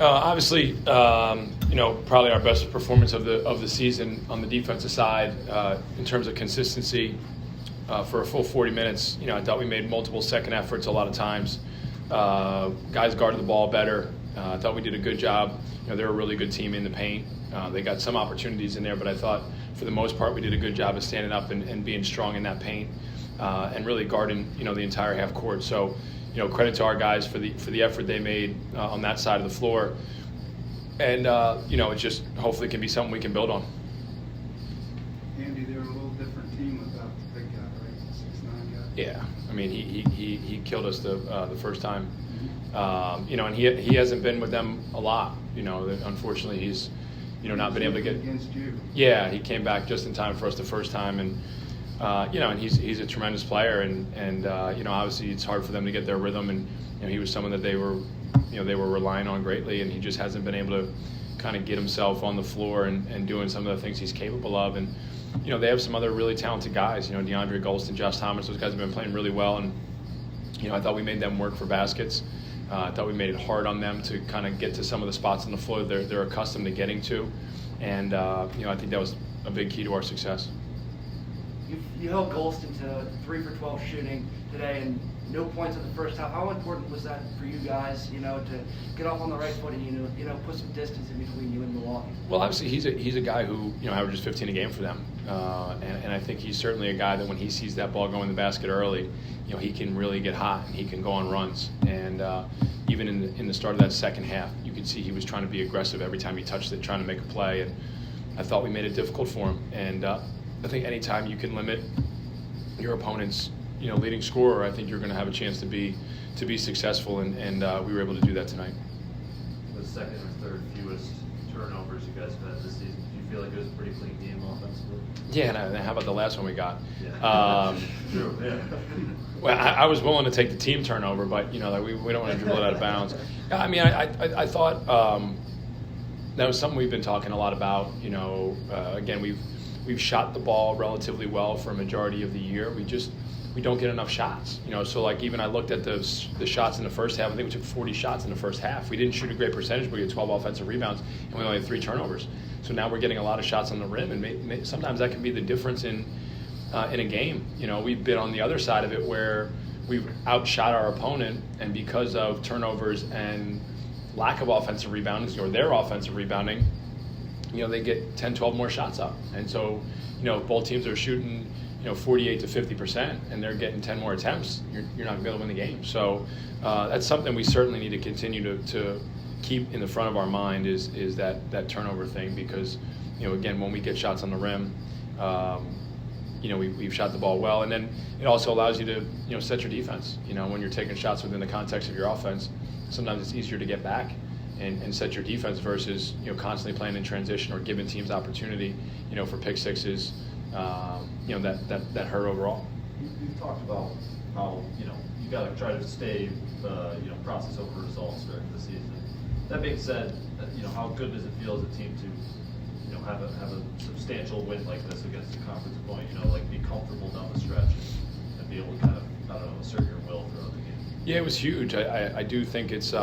Obviously, probably our best performance of the season on the defensive side in terms of consistency for a full 40 minutes. I thought we made multiple second efforts a lot of times. Guys guarded the ball better. I thought we did a good job. They're a really good team in the paint. They got some opportunities in there, but I thought for the most part we did a good job of standing up and being strong in that paint and really guarding the entire half court. So credit to our guys for the effort they made on that side of the floor, and it just hopefully can be something we can build on. Andy, they're a little different team without the big guy, right? 6'9" guy. Yeah, I mean he killed us the first time, and he hasn't been with them a lot. Unfortunately he's not been able to get against you. Yeah, he came back just in time for us the first time, and and he's a tremendous player, and obviously it's hard for them to get their rhythm, and he was someone that they were relying on greatly, and he just hasn't been able to kind of get himself on the floor and doing some of the things he's capable of. And they have some other really talented guys, DeAndre Golston, Josh Thomas. Those guys have been playing really well, and I thought we made them work for baskets. I thought we made it hard on them to kind of get to some of the spots on the floor they're accustomed to getting to, and I think that was a big key to our success. You held Golston to 3 for 12 shooting today, and no points in the first half. How important was that for you guys, to get off on the right foot and put some distance in between you and Milwaukee? Well, obviously he's a guy who averages 15 a game for them, and I think he's certainly a guy that when he sees that ball go in the basket early, he can really get hot and he can go on runs. And even in the start of that second half, you could see he was trying to be aggressive every time he touched it, trying to make a play. And I thought we made it difficult for him. And I think anytime you can limit your opponent's leading scorer, I think you're going to have a chance to be successful, and we were able to do that tonight. The second or third fewest turnovers you guys have had this season. Do you feel like it was a pretty clean game offensively? Yeah, and how about the last one we got? Yeah. True. Yeah. Well, I was willing to take the team turnover, but we don't want to dribble it out of bounds. I mean, I thought that was something we've been talking a lot about. Again, we've shot the ball relatively well for a majority of the year. We don't get enough shots. So like even I looked at the shots in the first half. I think we took 40 shots in the first half. We didn't shoot a great percentage, but we had 12 offensive rebounds, and we only had 3 turnovers. So now we're getting a lot of shots on the rim, and sometimes that can be the difference in a game. We've been on the other side of it where we've outshot our opponent, and because of turnovers and lack of offensive rebounding or their offensive rebounding, they get 10, 12 more shots up. And so, if both teams are shooting 48 to 50%, and they're getting 10 more attempts, you're not going to be able to win the game. So that's something we certainly need to continue to keep in the front of our mind is that turnover thing, because again, when we get shots on the rim, we've shot the ball well, and then it also allows you to set your defense. When you're taking shots within the context of your offense, sometimes it's easier to get back and set your defense versus constantly playing in transition or giving teams opportunity for pick sixes. That hurt overall. You've talked about how you got to try to stay process over results during the season. That being said, how good does it feel as a team to have a substantial win like this against a conference opponent? Like be comfortable down the stretch and be able to kind of assert your will throughout the game. Yeah, it was huge. I do think it's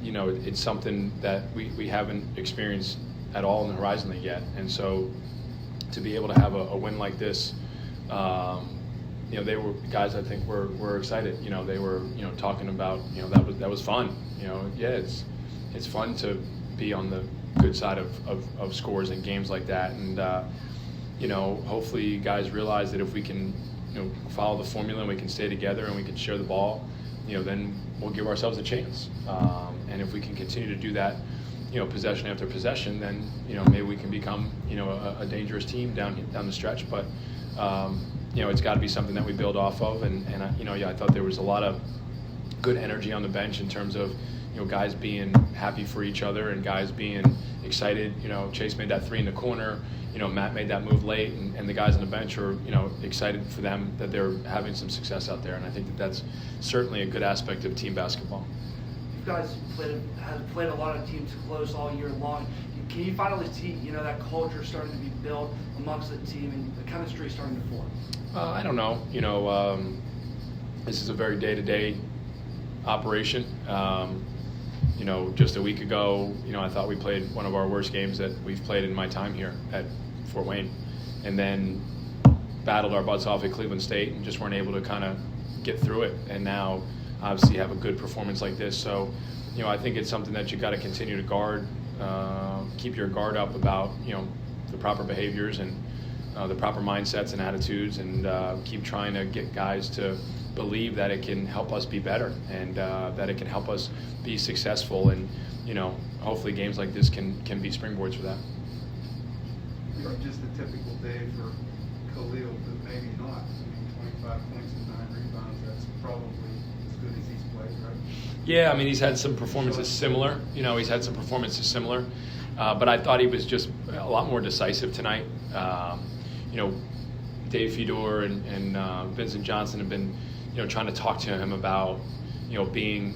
it's something that we haven't experienced at all in the Horizon League yet, and so to be able to have a win like this, they were guys. I think were excited. They were talking about that was fun. It's fun to be on the good side of scores in games like that, and hopefully guys realize that if we can follow the formula and we can stay together and we can share the ball, then we'll give ourselves a chance. And if we can continue to do that, possession after possession, then maybe we can become a dangerous team down the stretch. But it's got to be something that we build off of. And I thought there was a lot of good energy on the bench in terms of guys being happy for each other and guys being excited. Chase made that 3 in the corner. Matt made that move late, and the guys on the bench are excited for them that they're having some success out there. And I think that's certainly a good aspect of team basketball. You guys have played a lot of teams close all year long. Can you finally see that culture starting to be built amongst the team and the chemistry starting to form? I don't know. This is a very day-to-day operation. just a week ago, I thought we played one of our worst games that we've played in my time here at Fort Wayne, and then battled our butts off at Cleveland State and just weren't able to kind of get through it. And now, obviously, have a good performance like this. So, I think it's something that you got to continue to guard, keep your guard up about, the proper behaviors and the proper mindsets and attitudes, and keep trying to get guys to believe that it can help us be better and that it can help us be successful. And, hopefully games like this can be springboards for that. Just a typical day for Khalil, but maybe not. 25 points and 9 rebounds, that's probably as good as he's played, right? Yeah, he's had some performances similar. But I thought he was just a lot more decisive tonight. Dave Fedor and Vincent Johnson have been, trying to talk to him about, being,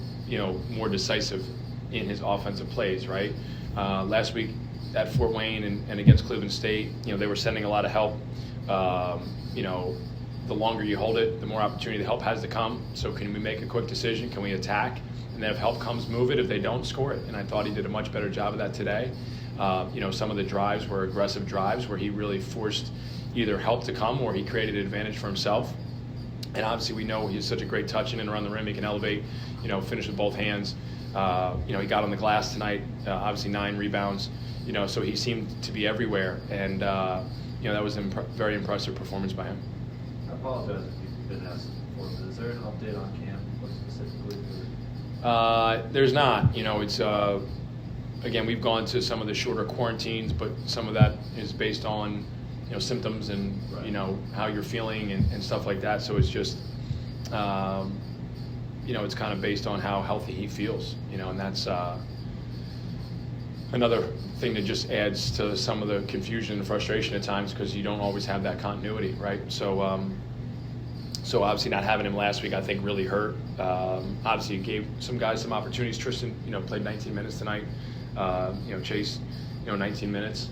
more decisive in his offensive plays, right? Last week at Fort Wayne and against Cleveland State, they were sending a lot of help. The longer you hold it, the more opportunity the help has to come. So can we make a quick decision? Can we attack? And then if help comes, move it. If they don't, score it. And I thought he did a much better job of that today. Some of the drives were aggressive drives where he really forced either help to come or he created an advantage for himself. And obviously we know he's such a great touch in and around the rim. He can elevate, finish with both hands. He got on the glass tonight, obviously 9 rebounds. So he seemed to be everywhere. And, that was a very impressive performance by him. I apologize if you've been asked before, but is there an update on camp specifically? There's not. It's again, we've gone to some of the shorter quarantines, but some of that is based on symptoms and right. How you're feeling and stuff like that. So it's just it's kind of based on how healthy he feels. And that's another thing that just adds to some of the confusion and frustration at times because you don't always have that continuity, right? So so obviously not having him last week I think really hurt. Obviously it gave some guys some opportunities. Tristan, played 19 minutes tonight. Chase, 19 minutes.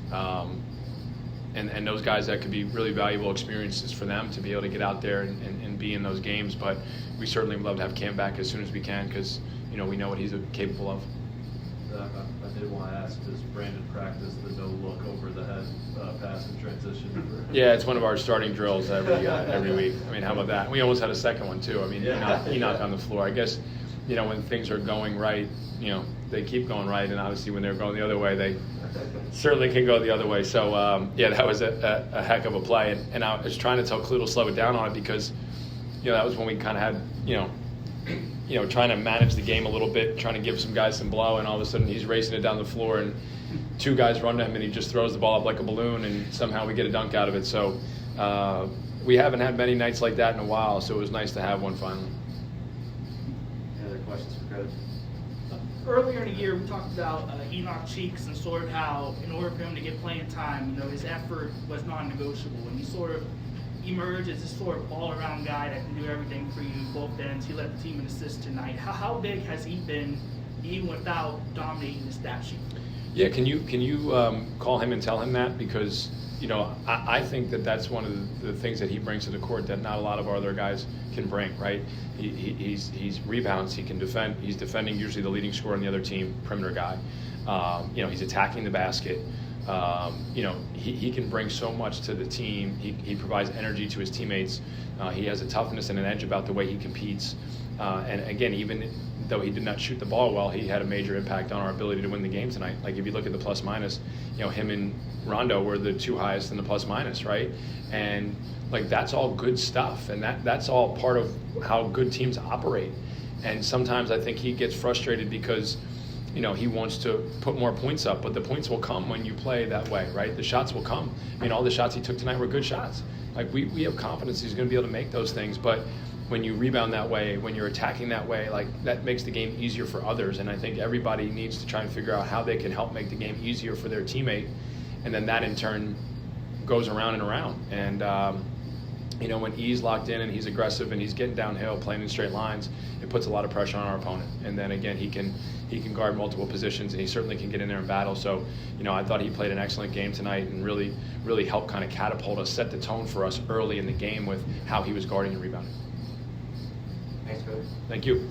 And those guys, that could be really valuable experiences for them to be able to get out there and be in those games. But we certainly would love to have Cam back as soon as we can because, we know what he's capable of. I did want to ask, does Brandon practice the no-look over the head pass and transition? Yeah, it's one of our starting drills every week. How about that? We almost had a second one too. He knocked on the floor. I guess, when things are going right, they keep going right, and obviously when they're going the other way, they certainly can go the other way. So that was a heck of a play, and I was trying to tell Clue to slow it down on it because, that was when we kind of had, trying to manage the game a little bit, trying to give some guys some blow, and all of a sudden he's racing it down the floor, and 2 guys run to him, and he just throws the ball up like a balloon, and somehow we get a dunk out of it. So we haven't had many nights like that in a while, so it was nice to have one finally. Any other questions for Coach? Earlier in the year, we talked about Enoch Cheeks and sort of how, in order for him to get playing time, his effort was non-negotiable, and he sort of emerged as this sort of all-around guy that can do everything for you, both ends. He led the team in assists tonight. How big has he been, even without dominating the stat sheet? Yeah, can you call him and tell him that? Because I think that's one of the things that he brings to the court that not a lot of our other guys can bring, right? He's rebounds, he can defend. He's defending usually the leading scorer on the other team, perimeter guy. He's attacking the basket. He can bring so much to the team. He provides energy to his teammates. He has a toughness and an edge about the way he competes. And again, even though he did not shoot the ball well, he had a major impact on our ability to win the game tonight. Like if you look at the plus minus, him and Rondo were the 2 highest in the plus minus, right? And like that's all good stuff, and that's all part of how good teams operate. And sometimes I think he gets frustrated because he wants to put more points up, but the points will come when you play that way, right? The shots will come. All the shots he took tonight were good shots. Like we have confidence he's going to be able to make those things, but when you rebound that way, when you're attacking that way, like that makes the game easier for others. And I think everybody needs to try and figure out how they can help make the game easier for their teammate, and then that in turn goes around and around. And when he's locked in and he's aggressive and he's getting downhill, playing in straight lines, it puts a lot of pressure on our opponent. And then again, he can guard multiple positions, and he certainly can get in there and battle. So, I thought he played an excellent game tonight and really, really helped kind of catapult us, set the tone for us early in the game with how he was guarding and rebounding. Thanks, Coach. Thank you.